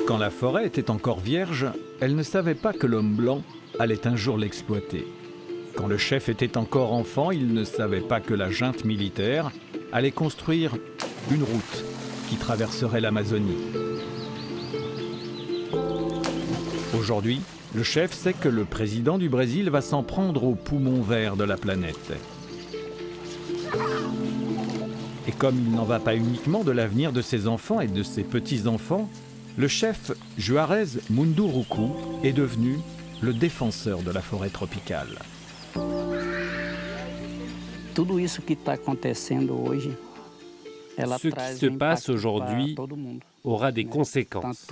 Quand la forêt était encore vierge, elle ne savait pas que l'homme blanc allait un jour l'exploiter. Quand le chef était encore enfant, il ne savait pas que la junte militaire allait construire une route qui traverserait l'Amazonie. Aujourd'hui, le chef sait que le président du Brésil va s'en prendre aux poumons verts de la planète. Et comme il n'en va pas uniquement de l'avenir de ses enfants et de ses petits-enfants, le chef Juarez Munduruku est devenu le défenseur de la forêt tropicale. Ce qui se passe aujourd'hui aura des conséquences,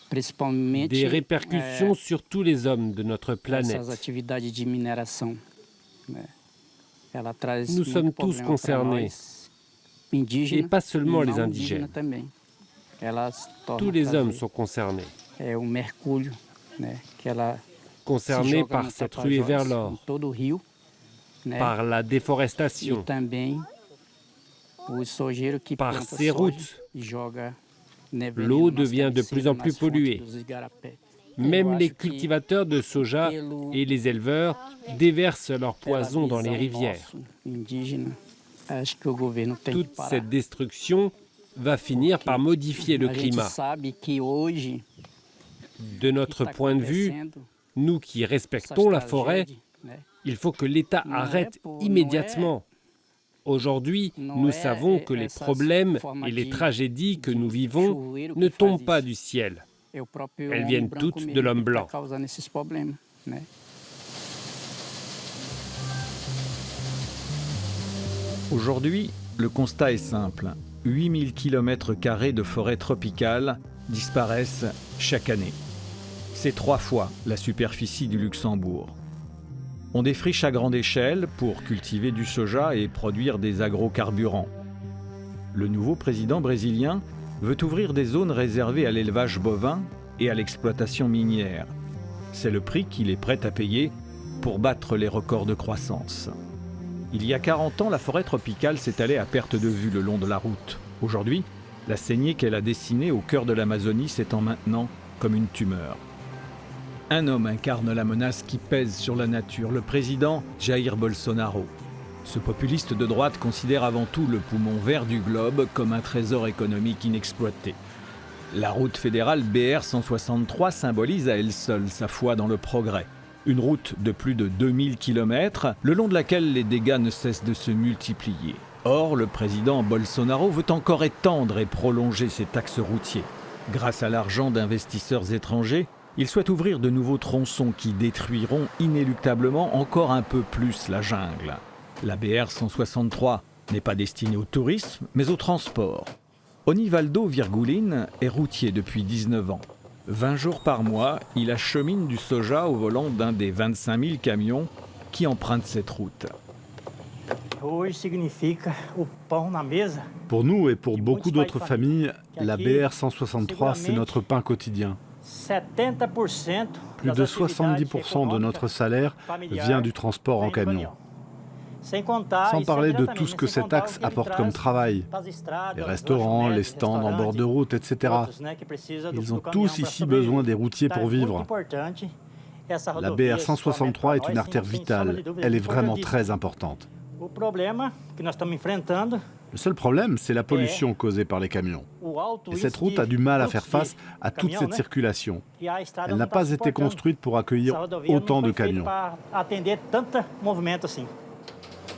des répercussions sur tous les hommes de notre planète. Nous sommes tous concernés, et pas seulement les indigènes. Tous les hommes sont concernés. Concernés par cette ruée vers l'or, par la déforestation, par ces routes. L'eau devient de plus en plus polluée. Même les cultivateurs de soja et les éleveurs déversent leur poison dans les rivières. Toute cette destruction va finir par modifier le climat. De notre point de vue, nous qui respectons la forêt, il faut que l'État arrête immédiatement. Aujourd'hui, nous savons que les problèmes et les tragédies que nous vivons ne tombent pas du ciel. Elles viennent toutes de l'homme blanc. Aujourd'hui, le constat est simple. 8000 km² de forêt tropicale disparaissent chaque année. C'est 3 fois la superficie du Luxembourg. On défriche à grande échelle pour cultiver du soja et produire des agrocarburants. Le nouveau président brésilien veut ouvrir des zones réservées à l'élevage bovin et à l'exploitation minière. C'est le prix qu'il est prêt à payer pour battre les records de croissance. Il y a 40 ans, la forêt tropicale s'étalait à perte de vue le long de la route. Aujourd'hui, la saignée qu'elle a dessinée au cœur de l'Amazonie s'étend maintenant comme une tumeur. Un homme incarne la menace qui pèse sur la nature, le président Jair Bolsonaro. Ce populiste de droite considère avant tout le poumon vert du globe comme un trésor économique inexploité. La route fédérale BR 163 symbolise à elle seule sa foi dans le progrès. Une route de plus de 2000 km, le long de laquelle les dégâts ne cessent de se multiplier. Or, le président Bolsonaro veut encore étendre et prolonger cet axe routier. Grâce à l'argent d'investisseurs étrangers, il souhaite ouvrir de nouveaux tronçons qui détruiront inéluctablement encore un peu plus la jungle. La BR 163 n'est pas destinée au tourisme, mais au transport. Onivaldo Virgulin est routier depuis 19 ans. 20 jours par mois, il achemine du soja au volant d'un des 25 000 camions qui empruntent cette route. Pour nous et pour beaucoup d'autres familles, la BR 163, c'est notre pain quotidien. Plus de 70% de notre salaire vient du transport en camion. Sans parler de tout ce que cet axe apporte comme travail. Les restaurants, les stands en bord de route, etc. Ils ont tous ici besoin des routiers pour vivre. La BR 163 est une artère vitale. Elle est vraiment très importante. Le seul problème, c'est la pollution causée par les camions. Et cette route a du mal à faire face à toute cette circulation. Elle n'a pas été construite pour accueillir autant de camions.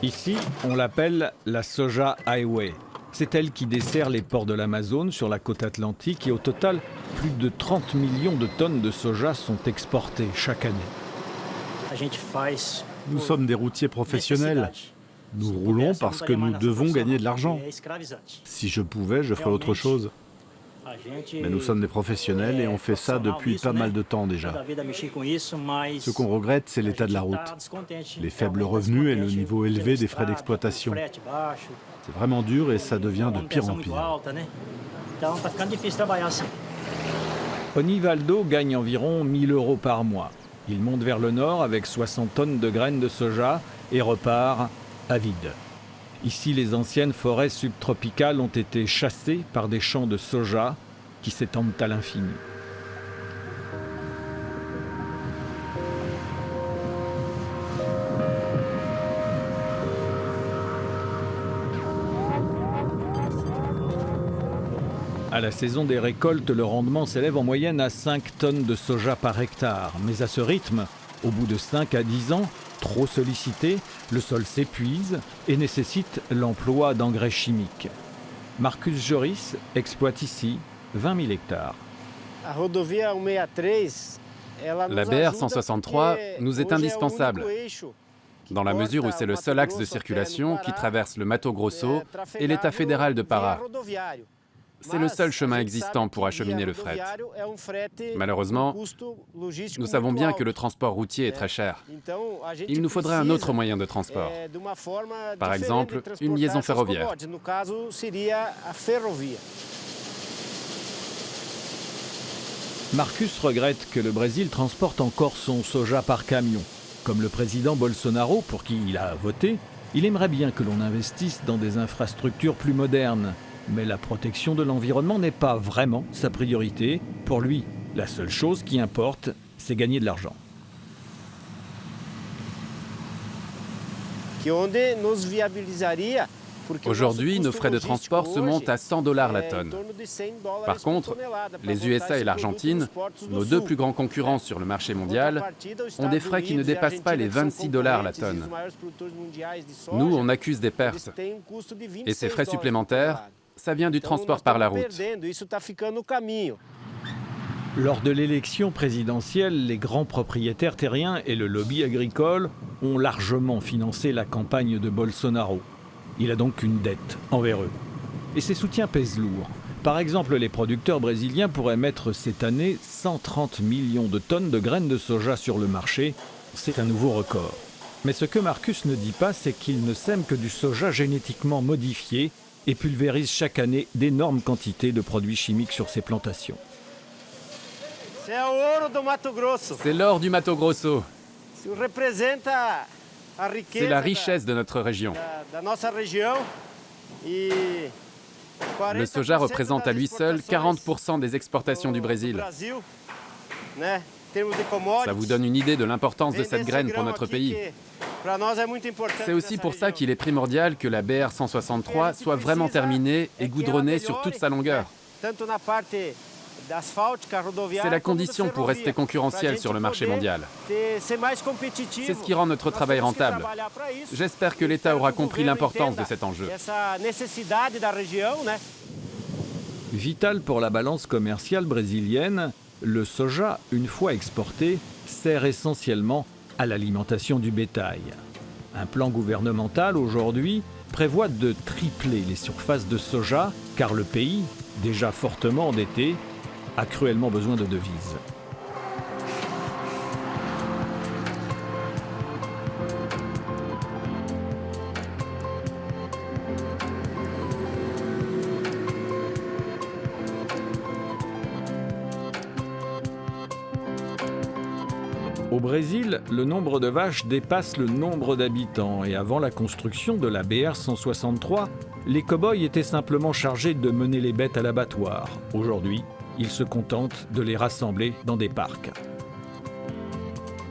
Ici, on l'appelle la Soja Highway. C'est elle qui dessert les ports de l'Amazone sur la côte atlantique et au total, plus de 30 millions de tonnes de soja sont exportées chaque année. Nous sommes des routiers professionnels. Nous roulons parce que nous devons gagner de l'argent. Si je pouvais, je ferais autre chose. Mais nous sommes des professionnels et on fait ça depuis pas mal de temps déjà. Ce qu'on regrette, c'est l'état de la route, les faibles revenus et le niveau élevé des frais d'exploitation. C'est vraiment dur et ça devient de pire en pire. Onivaldo gagne environ 1 000 € par mois. Il monte vers le nord avec 60 tonnes de graines de soja et repart à vide. Ici, les anciennes forêts subtropicales ont été chassées par des champs de soja qui s'étendent à l'infini. À la saison des récoltes, le rendement s'élève en moyenne à 5 tonnes de soja par hectare. Mais à ce rythme, au bout de 5 à 10 ans, trop sollicité, le sol s'épuise et nécessite l'emploi d'engrais chimiques. Marcus Joris exploite ici 20 000 hectares. La BR 163 nous est indispensable, dans la mesure où c'est le seul axe de circulation qui traverse le Mato Grosso et l'État fédéral de Pará. C'est le seul chemin existant pour acheminer le fret. Malheureusement, nous savons bien que le transport routier est très cher. Il nous faudrait un autre moyen de transport. Par exemple, une liaison ferroviaire. Marcus regrette que le Brésil transporte encore son soja par camion. Comme le président Bolsonaro, pour qui il a voté, il aimerait bien que l'on investisse dans des infrastructures plus modernes. Mais la protection de l'environnement n'est pas vraiment sa priorité. Pour lui, la seule chose qui importe, c'est gagner de l'argent. Aujourd'hui, nos frais de transport se montent à 100 $ la tonne. Par contre, les USA et l'Argentine, nos deux plus grands concurrents sur le marché mondial, ont des frais qui ne dépassent pas les 26 $ la tonne. Nous, on accuse des pertes. Et ces frais supplémentaires, ça vient du transport par la route. Lors de l'élection présidentielle, les grands propriétaires terriens et le lobby agricole ont largement financé la campagne de Bolsonaro. Il a donc une dette envers eux. Et ses soutiens pèsent lourd. Par exemple, les producteurs brésiliens pourraient mettre cette année 130 millions de tonnes de graines de soja sur le marché. C'est un nouveau record. Mais ce que Marcus ne dit pas, c'est qu'il ne sème que du soja génétiquement modifié et pulvérise chaque année d'énormes quantités de produits chimiques sur ses plantations. C'est l'or du Mato Grosso. C'est la richesse de notre région. Le soja représente à lui seul 40% des exportations du Brésil. Ça vous donne une idée de l'importance de cette graine pour notre pays. C'est aussi pour ça qu'il est primordial que la BR 163 soit vraiment terminée et goudronnée sur toute sa longueur. C'est la condition pour rester concurrentiel sur le marché mondial. C'est ce qui rend notre travail rentable. J'espère que l'État aura compris l'importance de cet enjeu. Vital pour la balance commerciale brésilienne, le soja, une fois exporté, sert essentiellement à l'alimentation du bétail. Un plan gouvernemental aujourd'hui prévoit de tripler les surfaces de soja car le pays, déjà fortement endetté, a cruellement besoin de devises. Au Brésil, le nombre de vaches dépasse le nombre d'habitants et avant la construction de la BR 163, les cow-boys étaient simplement chargés de mener les bêtes à l'abattoir. Aujourd'hui, ils se contentent de les rassembler dans des parcs.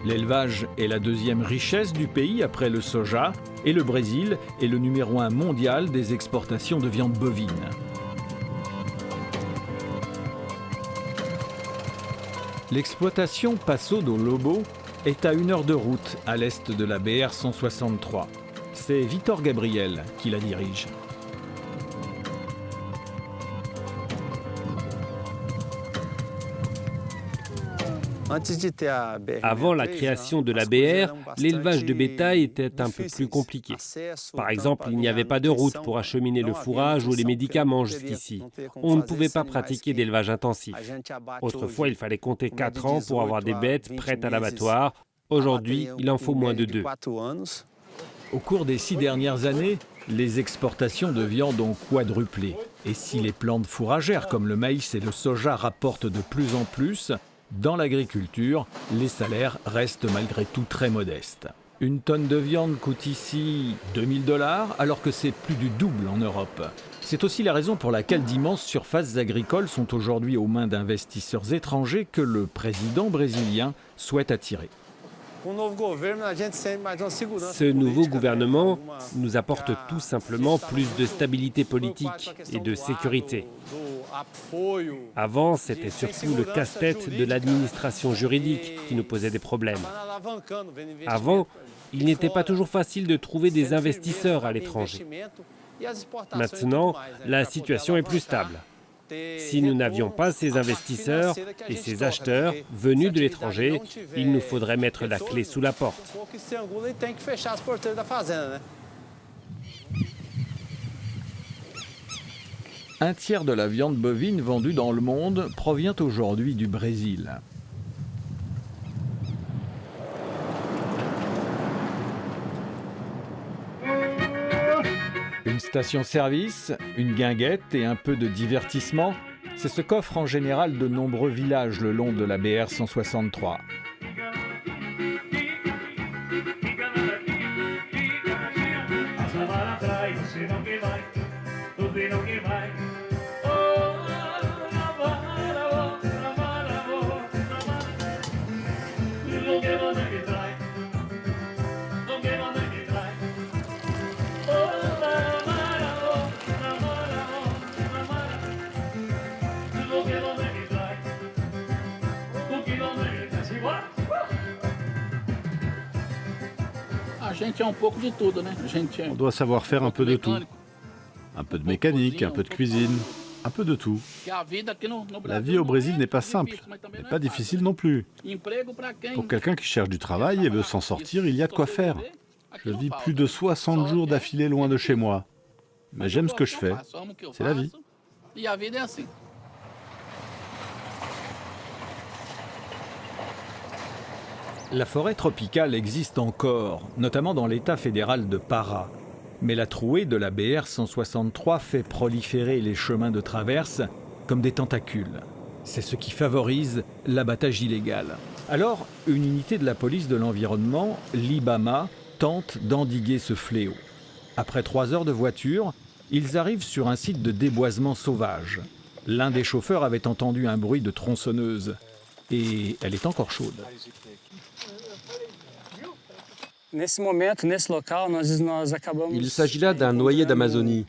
L'élevage est la deuxième richesse du pays après le soja et le Brésil est le numéro 1 mondial des exportations de viande bovine. L'exploitation Passo do Lobo est à 1 heure de route à l'est de la BR 163. C'est Vitor Gabriel qui la dirige. Avant la création de la BR, l'élevage de bétail était un peu plus compliqué. Par exemple, il n'y avait pas de route pour acheminer le fourrage ou les médicaments jusqu'ici. On ne pouvait pas pratiquer d'élevage intensif. Autrefois, il fallait compter 4 ans pour avoir des bêtes prêtes à l'abattoir. Aujourd'hui, il en faut moins de 2. Au cours des 6 dernières années, les exportations de viande ont quadruplé. Et si les plantes fourragères comme le maïs et le soja rapportent de plus en plus, dans l'agriculture, les salaires restent malgré tout très modestes. Une tonne de viande coûte ici 2000 $, alors que c'est plus du double en Europe. C'est aussi la raison pour laquelle d'immenses surfaces agricoles sont aujourd'hui aux mains d'investisseurs étrangers que le président brésilien souhaite attirer. Ce nouveau gouvernement nous apporte tout simplement plus de stabilité politique et de sécurité. Avant, c'était surtout le casse-tête de l'administration juridique qui nous posait des problèmes. Avant, il n'était pas toujours facile de trouver des investisseurs à l'étranger. Maintenant, la situation est plus stable. Si nous n'avions pas ces investisseurs et ces acheteurs venus de l'étranger, il nous faudrait mettre la clé sous la porte. Un tiers de la viande bovine vendue dans le monde provient aujourd'hui du Brésil. Une station-service, une guinguette et un peu de divertissement, c'est ce qu'offrent en général de nombreux villages le long de la BR 163. On doit savoir faire un peu de tout. Un peu de mécanique, un peu de cuisine, un peu de tout. La vie au Brésil n'est pas simple, mais pas difficile non plus. Pour quelqu'un qui cherche du travail et veut s'en sortir, il y a de quoi faire. Je vis plus de 60 jours d'affilée loin de chez moi. Mais j'aime ce que je fais. C'est la vie. La forêt tropicale existe encore, notamment dans l'État fédéral de Pará. Mais la trouée de la BR 163 fait proliférer les chemins de traverse comme des tentacules. C'est ce qui favorise l'abattage illégal. Alors, une unité de la police de l'environnement, l'IBAMA, tente d'endiguer ce fléau. Après 3 heures de voiture, ils arrivent sur un site de déboisement sauvage. L'un des chauffeurs avait entendu un bruit de tronçonneuse. Et elle est encore chaude. Il s'agit là d'un noyer d'Amazonie,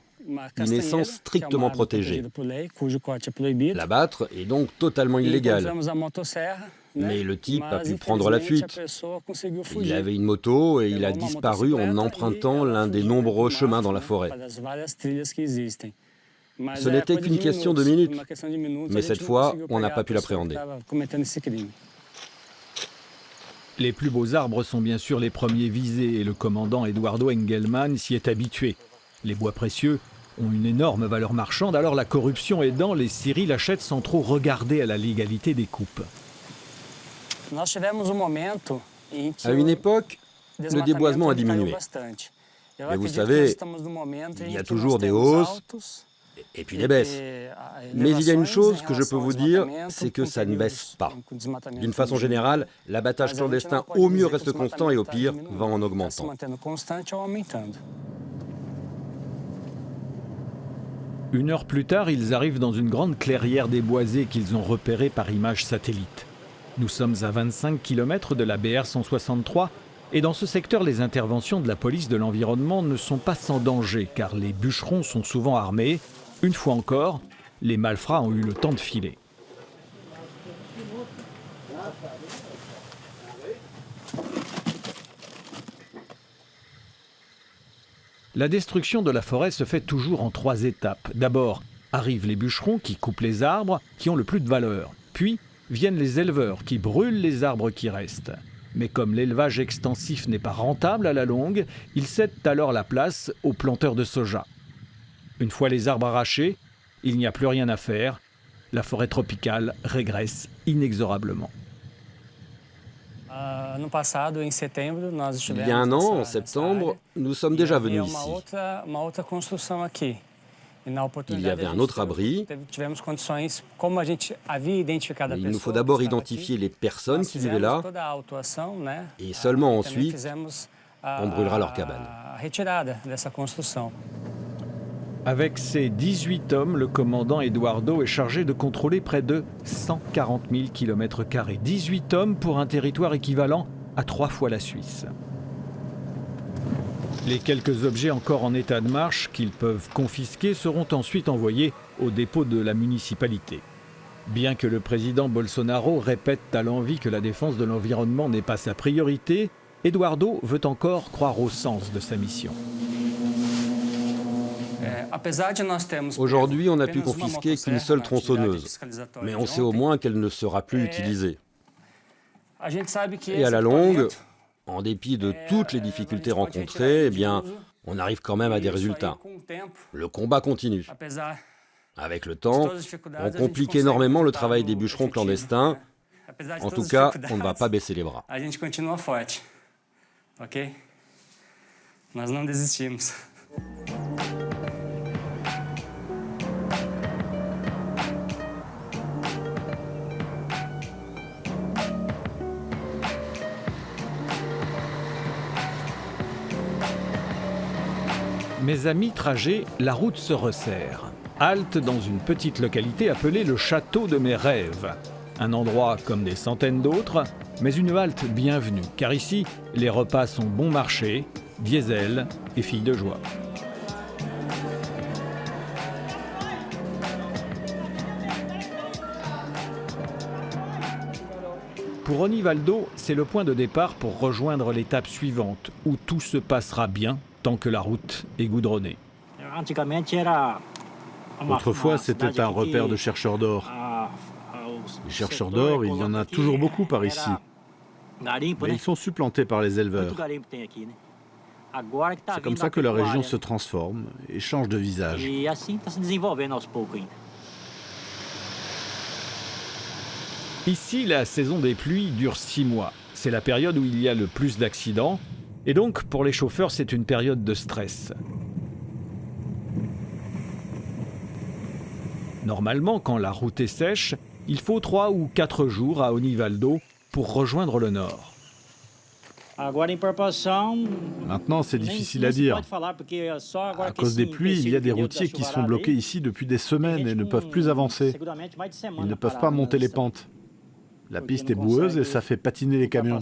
une essence strictement protégée. L'abattre est donc totalement illégal. Mais le type a pu prendre la fuite. Il avait une moto et il a disparu en empruntant l'un des nombreux chemins dans la forêt. Ce n'était qu'une question de minutes, mais cette fois, on n'a pas pu l'appréhender. Les plus beaux arbres sont bien sûr les premiers visés et le commandant Eduardo Engelmann s'y est habitué. Les bois précieux ont une énorme valeur marchande, alors la corruption aidant, les scieries l'achètent sans trop regarder à la légalité des coupes. À une époque, le déboisement a diminué. Mais vous savez, il y a toujours des hausses et puis des baisses. Mais il y a une chose que je peux vous dire, c'est que ça ne baisse pas. D'une façon générale, l'abattage clandestin au mieux reste constant et au pire va en augmentant. Une heure plus tard, ils arrivent dans une grande clairière déboisée qu'ils ont repérée par image satellite. Nous sommes à 25 km de la BR 163 et dans ce secteur, les interventions de la police de l'environnement ne sont pas sans danger car les bûcherons sont souvent armés. Une fois encore, les malfrats ont eu le temps de filer. La destruction de la forêt se fait toujours en 3 étapes. D'abord, arrivent les bûcherons qui coupent les arbres qui ont le plus de valeur. Puis, viennent les éleveurs qui brûlent les arbres qui restent. Mais comme l'élevage extensif n'est pas rentable à la longue, ils cèdent alors la place aux planteurs de soja. Une fois les arbres arrachés, il n'y a plus rien à faire. La forêt tropicale régresse inexorablement. Il y a un an, en septembre, nous sommes déjà venus ici. Il y avait un autre abri. Il nous faut d'abord identifier les personnes qui vivaient là et seulement ensuite on brûlera leur cabane. Avec ses 18 hommes, le commandant Eduardo est chargé de contrôler près de 140 000 km². 18 hommes pour un territoire équivalent à 3 fois la Suisse. Les quelques objets encore en état de marche qu'ils peuvent confisquer seront ensuite envoyés au dépôt de la municipalité. Bien que le président Bolsonaro répète à l'envi que la défense de l'environnement n'est pas sa priorité, Eduardo veut encore croire au sens de sa mission. Aujourd'hui, on n'a pu confisquer qu'une seule tronçonneuse, mais on sait au moins qu'elle ne sera plus utilisée. Et à la longue, en dépit de toutes les difficultés rencontrées, eh bien, on arrive quand même à des résultats. Le combat continue. Avec le temps, on complique énormément le travail des bûcherons clandestins. En tout cas, on ne va pas baisser les bras. Mais à mi-trajet, la route se resserre. Halte dans une petite localité appelée le Château de mes rêves. Un endroit comme des centaines d'autres, mais une halte bienvenue, car ici, les repas sont bon marché, diesel et filles de joie. Pour Onivaldo, c'est le point de départ pour rejoindre l'étape suivante, où tout se passera bien tant que la route est goudronnée. Autrefois, c'était un repère de chercheurs d'or. Les chercheurs d'or, il y en a toujours beaucoup par ici. Mais ils sont supplantés par les éleveurs. C'est comme ça que la région se transforme et change de visage. Ici, la saison des pluies dure 6 mois. C'est la période où il y a le plus d'accidents. Et donc, pour les chauffeurs, c'est une période de stress. Normalement, quand la route est sèche, il faut 3 ou 4 jours à Onivaldo pour rejoindre le nord. Maintenant, c'est difficile à dire. À cause des pluies, il y a des routiers qui sont bloqués ici depuis des semaines et ne peuvent plus avancer. Ils ne peuvent pas monter les pentes. La piste est boueuse et ça fait patiner les camions.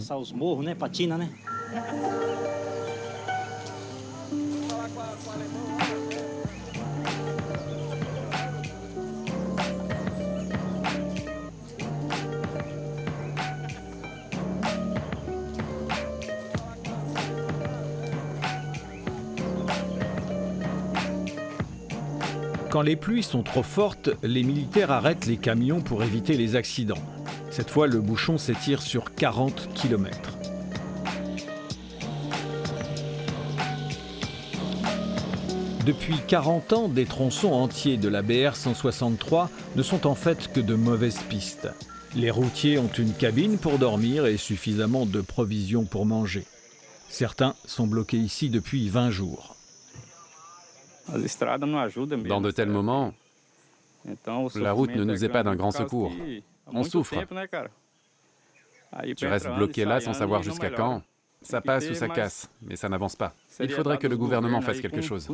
Quand les pluies sont trop fortes, les militaires arrêtent les camions pour éviter les accidents. Cette fois, le bouchon s'étire sur 40 km. Depuis 40 ans, des tronçons entiers de la BR 163 ne sont en fait que de mauvaises pistes. Les routiers ont une cabine pour dormir et suffisamment de provisions pour manger. Certains sont bloqués ici depuis 20 jours. Dans de tels moments, la route ne nous est pas d'un grand secours. On souffre. Tu restes bloqué là sans savoir jusqu'à quand. Ça passe ou ça casse, mais ça n'avance pas. Il faudrait que le gouvernement fasse quelque chose.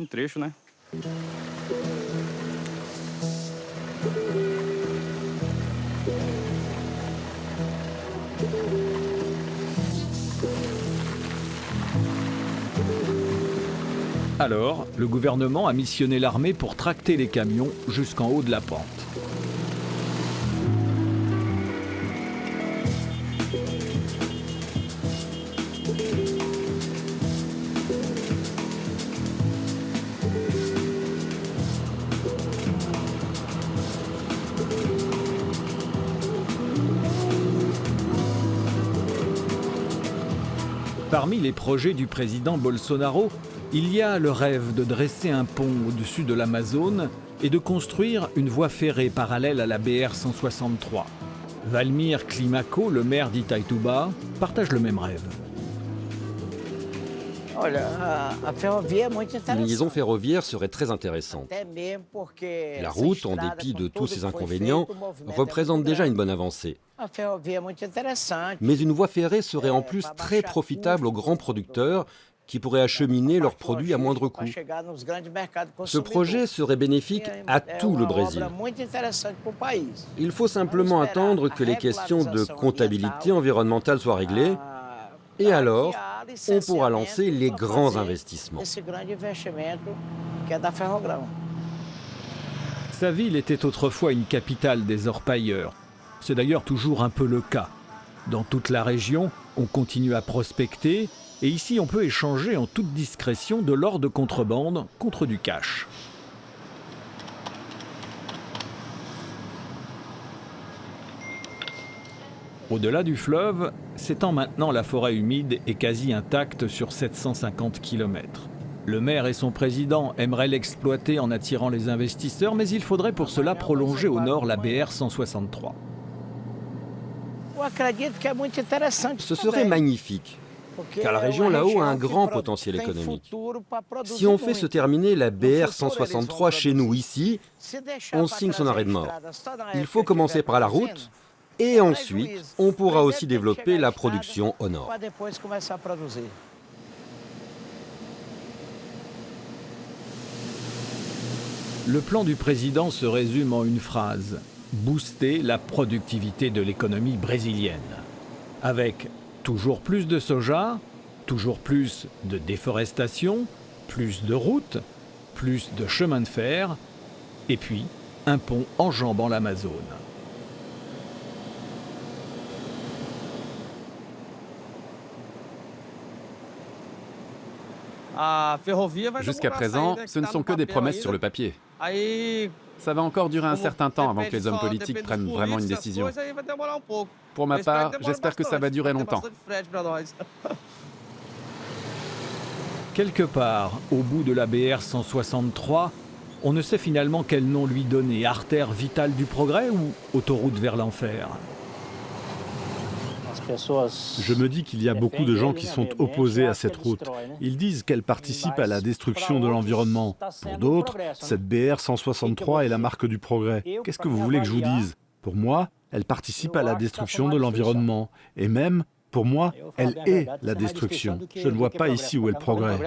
Alors, le gouvernement a missionné l'armée pour tracter les camions jusqu'en haut de la pente. Parmi les projets du président Bolsonaro, il y a le rêve de dresser un pont au-dessus de l'Amazone et de construire une voie ferrée parallèle à la BR 163. Valmir Climaco, le maire d'Itaituba, partage le même rêve. Une liaison ferroviaire serait très intéressante. La route, en dépit de tous ses inconvénients, représente déjà une bonne avancée. Mais une voie ferrée serait en plus très profitable aux grands producteurs qui pourraient acheminer leurs produits à moindre coût. Ce projet serait bénéfique à tout le Brésil. Il faut simplement attendre que les questions de comptabilité environnementale soient réglées, et alors on pourra lancer les grands investissements. Sa ville était autrefois une capitale des orpailleurs. C'est d'ailleurs toujours un peu le cas. Dans toute la région, on continue à prospecter, et ici on peut échanger en toute discrétion de l'or de contrebande contre du cash. Au-delà du fleuve, s'étend maintenant la forêt humide et quasi intacte sur 750 km. Le maire et son président aimeraient l'exploiter en attirant les investisseurs, mais il faudrait pour cela prolonger au nord la BR 163. Ce serait magnifique, car la région là-haut a un grand potentiel économique. Si on fait se terminer la BR 163 chez nous ici, on signe son arrêt de mort. Il faut commencer par la route, et ensuite on pourra aussi développer la production au nord. Le plan du président se résume en une phrase: booster la productivité de l'économie brésilienne. Avec toujours plus de soja, toujours plus de déforestation, plus de routes, plus de chemins de fer, et puis un pont enjambant l'Amazone. Jusqu'à présent, ce ne sont que des promesses sur le papier. Ça va encore durer un certain temps avant que les hommes politiques prennent vraiment une décision. Pour ma part, j'espère que ça va durer longtemps. Quelque part, au bout de la BR 163, on ne sait finalement quel nom lui donner, artère vitale du progrès ou autoroute vers l'enfer. Je me dis qu'il y a beaucoup de gens qui sont opposés à cette route. Ils disent qu'elle participe à la destruction de l'environnement. Pour d'autres, cette BR 163 est la marque du progrès. Qu'est-ce que vous voulez que je vous dise? Pour moi, elle participe à la destruction de l'environnement. Et même, pour moi, elle est la destruction. Je ne vois pas ici où est le progrès.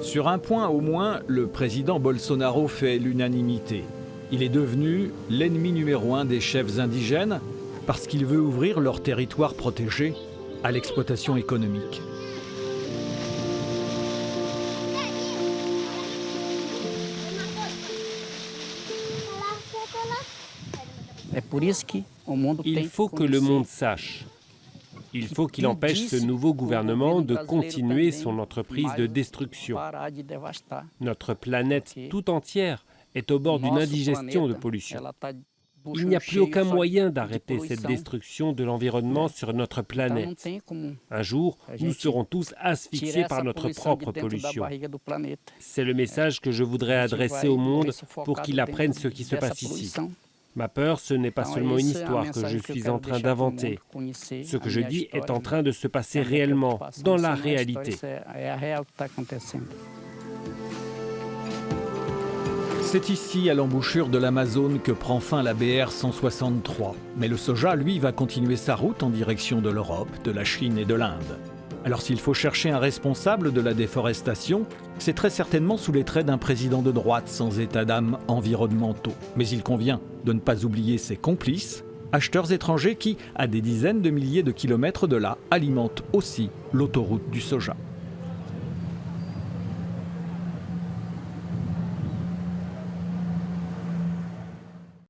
Sur un point au moins, le président Bolsonaro fait l'unanimité. Il est devenu l'ennemi numéro 1 des chefs indigènes parce qu'il veut ouvrir leur territoire protégé à l'exploitation économique. Il faut que le monde sache. Il faut qu'il empêche ce nouveau gouvernement de continuer son entreprise de destruction. Notre planète tout entière est au bord d'une indigestion de pollution. Il n'y a plus aucun moyen d'arrêter cette destruction de l'environnement sur notre planète. Un jour, nous serons tous asphyxiés par notre propre pollution. C'est le message que je voudrais adresser au monde pour qu'il apprenne ce qui se passe ici. Ma peur, ce n'est pas seulement une histoire que je suis en train d'inventer. Ce que je dis est en train de se passer réellement, dans la réalité. C'est ici, à l'embouchure de l'Amazone, que prend fin la BR 163. Mais le soja, lui, va continuer sa route en direction de l'Europe, de la Chine et de l'Inde. Alors s'il faut chercher un responsable de la déforestation, c'est très certainement sous les traits d'un président de droite sans état d'âme environnementaux. Mais il convient de ne pas oublier ses complices, acheteurs étrangers qui, à des dizaines de milliers de kilomètres de là, alimentent aussi l'autoroute du soja.